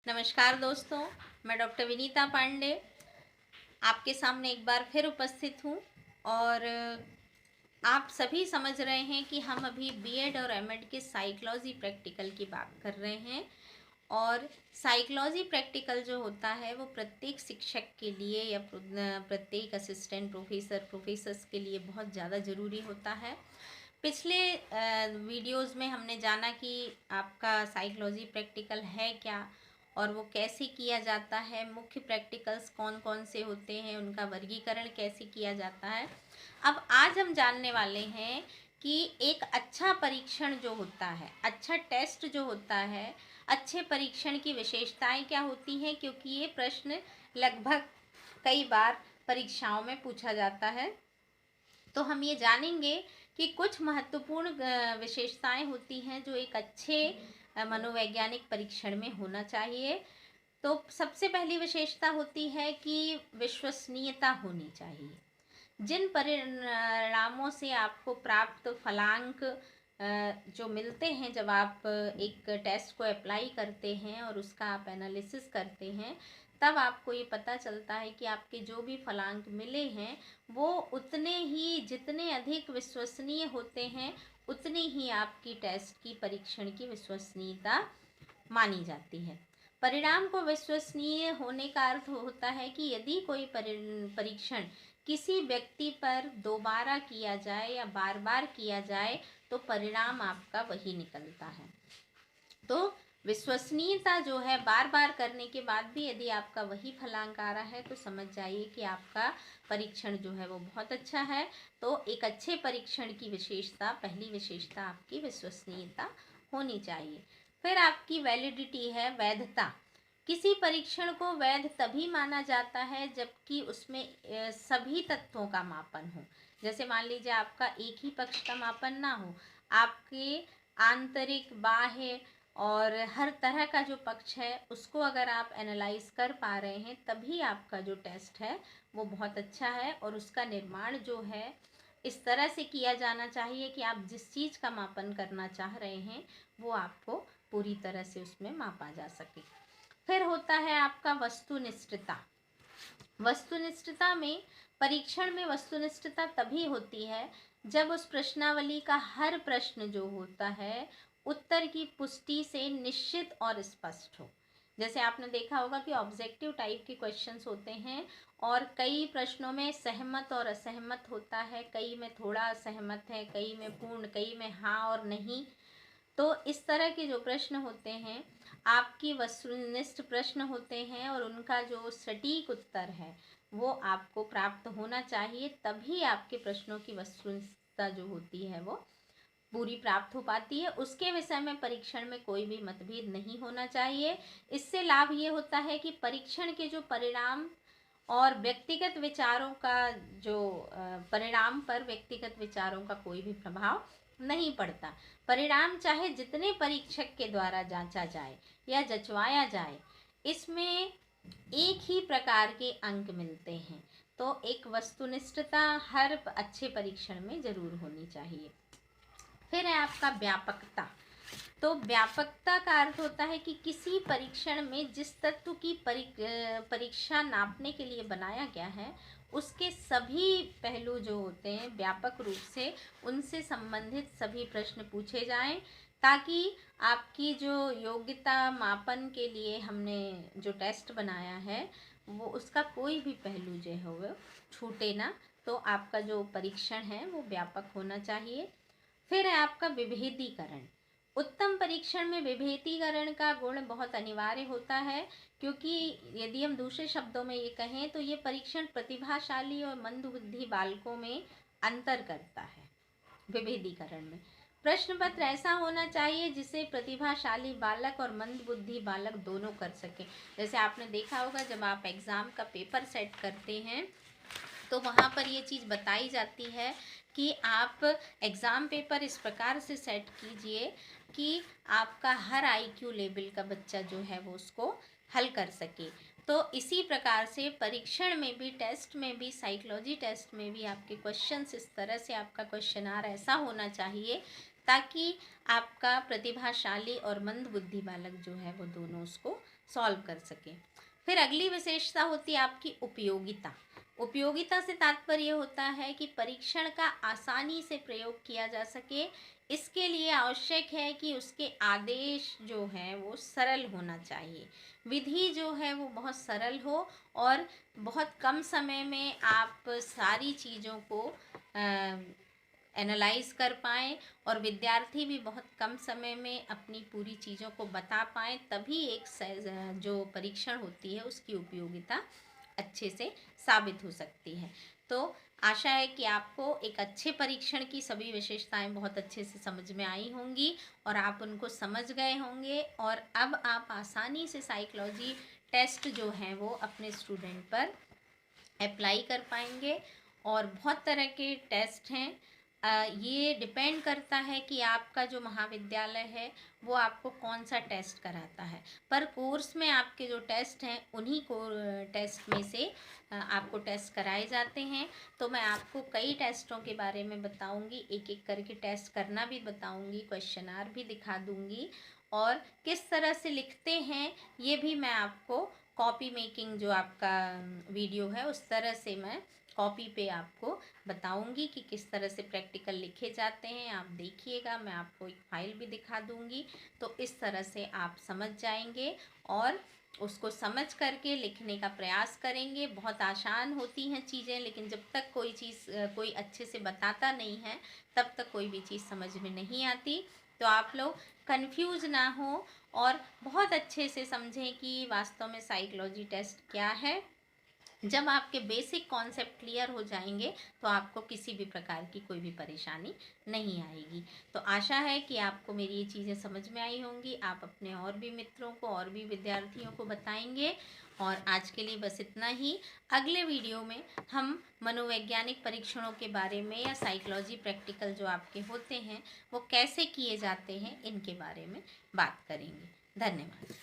नमस्कार दोस्तों, मैं डॉक्टर विनीता पांडे आपके सामने एक बार फिर उपस्थित हूँ। और आप सभी समझ रहे हैं कि हम अभी बीएड और एमएड के साइकोलॉजी प्रैक्टिकल की बात कर रहे हैं। और साइकोलॉजी प्रैक्टिकल जो होता है वो प्रत्येक शिक्षक के लिए या प्रत्येक असिस्टेंट प्रोफेसर्स के लिए बहुत ज़्यादा ज़रूरी होता है। पिछले वीडियोस में हमने जाना कि आपका साइकोलॉजी प्रैक्टिकल है क्या और वो कैसे किया जाता है, मुख्य प्रैक्टिकल्स कौन कौन से होते हैं, उनका वर्गीकरण कैसे किया जाता है। अब आज हम जानने वाले हैं कि एक अच्छा परीक्षण जो होता है, अच्छा टेस्ट जो होता है, अच्छे परीक्षण की विशेषताएं क्या होती हैं, क्योंकि ये प्रश्न लगभग कई बार परीक्षाओं में पूछा जाता है। तो हम ये जानेंगे कि कुछ महत्वपूर्ण विशेषताएं होती हैं जो एक अच्छे मनोवैज्ञानिक परीक्षण में होना चाहिए। तो सबसे पहली विशेषता होती है कि विश्वसनीयता होनी चाहिए। जिन परिणामों से आपको प्राप्त फलांक जो मिलते हैं जब आप एक टेस्ट को अप्लाई करते हैं और उसका आप एनालिसिस करते हैं, तब आपको ये पता चलता है कि आपके जो भी फलांक मिले हैं वो उतने ही, जितने अधिक विश्वसनीय होते हैं उतनी ही आपकी टेस्ट की परीक्षण की विश्वसनीयता मानी जाती है। परिणाम को विश्वसनीय होने का अर्थ होता है कि यदि कोई परीक्षण किसी व्यक्ति पर दोबारा किया जाए या बार बार किया जाए तो परिणाम आपका वही निकलता है। तो विश्वसनीयता जो है, बार बार करने के बाद भी यदि आपका वही फलांक आ रहा है तो समझ जाइए कि आपका परीक्षण जो है वो बहुत अच्छा है। तो एक अच्छे परीक्षण की विशेषता, पहली विशेषता आपकी विश्वसनीयता होनी चाहिए। फिर आपकी वैलिडिटी है, वैधता। किसी परीक्षण को वैध तभी माना जाता है जबकि उसमें सभी तत्वों का मापन हो। जैसे मान लीजिए आपका एक ही पक्ष का मापन ना हो, आपके आंतरिक, बाह्य और हर तरह का जो पक्ष है उसको अगर आप एनालाइज कर पा रहे हैं तभी आपका जो टेस्ट है वो बहुत अच्छा है। और उसका निर्माण जो है इस तरह से किया जाना चाहिए कि आप जिस चीज़ का मापन करना चाह रहे हैं वो आपको पूरी तरह से उसमें मापा जा सके। फिर होता है आपका वस्तुनिष्ठता। वस्तुनिष्ठता में, परीक्षण में वस्तुनिष्ठता तभी होती है जब उस प्रश्नावली का हर प्रश्न जो होता है उत्तर की पुष्टि से निश्चित और स्पष्ट हो। जैसे आपने देखा होगा कि ऑब्जेक्टिव टाइप के क्वेश्चंस होते हैं और कई प्रश्नों में सहमत और असहमत होता है, कई में थोड़ा असहमत है, कई में पूर्ण, कई में हाँ और नहीं। तो इस तरह के जो प्रश्न होते हैं आपकी वस्तुनिष्ठ प्रश्न होते हैं और उनका जो सटीक उत्तर है वो आपको प्राप्त होना चाहिए, तभी आपके प्रश्नों की वस्तुनिष्ठता जो होती है वो पूरी प्राप्त हो पाती है। उसके विषय में परीक्षण में कोई भी मतभेद नहीं होना चाहिए। इससे लाभ ये होता है कि परीक्षण के जो परिणाम और व्यक्तिगत विचारों का जो परिणाम पर व्यक्तिगत विचारों का कोई भी प्रभाव नहीं पड़ता। परिणाम चाहे जितने परीक्षक के द्वारा जांचा जाए या जचवाया जाए, इसमें एक ही प्रकार के अंक मिलते हैं। तो एक वस्तुनिष्ठता हर अच्छे परीक्षण में जरूर होनी चाहिए। फिर है आपका व्यापकता। तो व्यापकता का अर्थ होता है कि किसी परीक्षण में जिस तत्व की परीक्षा नापने के लिए बनाया गया है उसके सभी पहलू जो होते हैं व्यापक रूप से उनसे संबंधित सभी प्रश्न पूछे जाएं, ताकि आपकी जो योग्यता मापन के लिए हमने जो टेस्ट बनाया है वो उसका कोई भी पहलू जो है वो छूटे ना। तो आपका जो परीक्षण है वो व्यापक होना चाहिए। फिर है आपका विभेदीकरण। उत्तम परीक्षण में विभेदीकरण का गुण बहुत अनिवार्य होता है, क्योंकि यदि हम दूसरे शब्दों में ये कहें तो ये परीक्षण प्रतिभाशाली और मंदबुद्धि बालकों में अंतर करता है। विभेदीकरण में प्रश्न पत्र ऐसा होना चाहिए जिसे प्रतिभाशाली बालक और मंदबुद्धि बालक दोनों कर सके। जैसे आपने देखा होगा जब आप एग्ज़ाम का पेपर सेट करते हैं तो वहाँ पर ये चीज़ बताई जाती है कि आप एग्ज़ाम पेपर इस प्रकार से सेट कीजिए कि आपका हर आईक्यू लेवल का बच्चा जो है वो उसको हल कर सके। तो इसी प्रकार से परीक्षण में भी, टेस्ट में भी, साइकोलॉजी टेस्ट में भी आपके क्वेश्चंस इस तरह से, आपका क्वेश्चनार ऐसा होना चाहिए ताकि आपका प्रतिभाशाली और मंदबुद्धि बालक जो है वो दोनों उसको सॉल्व कर सकें। फिर अगली विशेषता होती है आपकी उपयोगिता। उपयोगिता से तात्पर्य होता है कि परीक्षण का आसानी से प्रयोग किया जा सके। इसके लिए आवश्यक है कि उसके आदेश जो हैं वो सरल होना चाहिए, विधि जो है वो बहुत सरल हो और बहुत कम समय में आप सारी चीज़ों को एनालाइज कर पाएँ और विद्यार्थी भी बहुत कम समय में अपनी पूरी चीज़ों को बता पाएँ, तभी एक जो परीक्षण होती है उसकी उपयोगिता अच्छे से साबित हो सकती है। तो आशा है कि आपको एक अच्छे परीक्षण की सभी विशेषताएं बहुत अच्छे से समझ में आई होंगी और आप उनको समझ गए होंगे और अब आप आसानी से साइकोलॉजी टेस्ट जो हैं वो अपने स्टूडेंट पर अप्लाई कर पाएंगे। और बहुत तरह के टेस्ट हैं। ये डिपेंड करता है कि आपका जो महाविद्यालय है वो आपको कौन सा टेस्ट कराता है, पर कोर्स में आपके जो टेस्ट हैं उन्हीं को टेस्ट में से आपको टेस्ट कराए जाते हैं। तो मैं आपको कई टेस्टों के बारे में बताऊंगी, एक एक करके टेस्ट करना भी बताऊंगी, क्वेश्चनार भी दिखा दूंगी और किस तरह से लिखते हैं ये भी मैं आपको कॉपी मेकिंग जो आपका वीडियो है उस तरह से मैं कॉपी पे आपको बताऊंगी कि किस तरह से प्रैक्टिकल लिखे जाते हैं। आप देखिएगा, मैं आपको एक फाइल भी दिखा दूंगी, तो इस तरह से आप समझ जाएंगे और उसको समझ करके लिखने का प्रयास करेंगे। बहुत आसान होती हैं चीज़ें, लेकिन जब तक कोई चीज़ कोई अच्छे से बताता नहीं है तब तक कोई भी चीज़ समझ में नहीं आती। तो आप लोग कंफ्यूज ना हो और बहुत अच्छे से समझें कि वास्तव में साइकोलॉजी टेस्ट क्या है। जब आपके बेसिक कॉन्सेप्ट क्लियर हो जाएंगे तो आपको किसी भी प्रकार की कोई भी परेशानी नहीं आएगी। तो आशा है कि आपको मेरी ये चीज़ें समझ में आई होंगी। आप अपने और भी मित्रों को और भी विद्यार्थियों को बताएंगे। और आज के लिए बस इतना ही। अगले वीडियो में हम मनोवैज्ञानिक परीक्षणों के बारे में या साइकोलॉजी प्रैक्टिकल जो आपके होते हैं वो कैसे किए जाते हैं इनके बारे में बात करेंगे। धन्यवाद।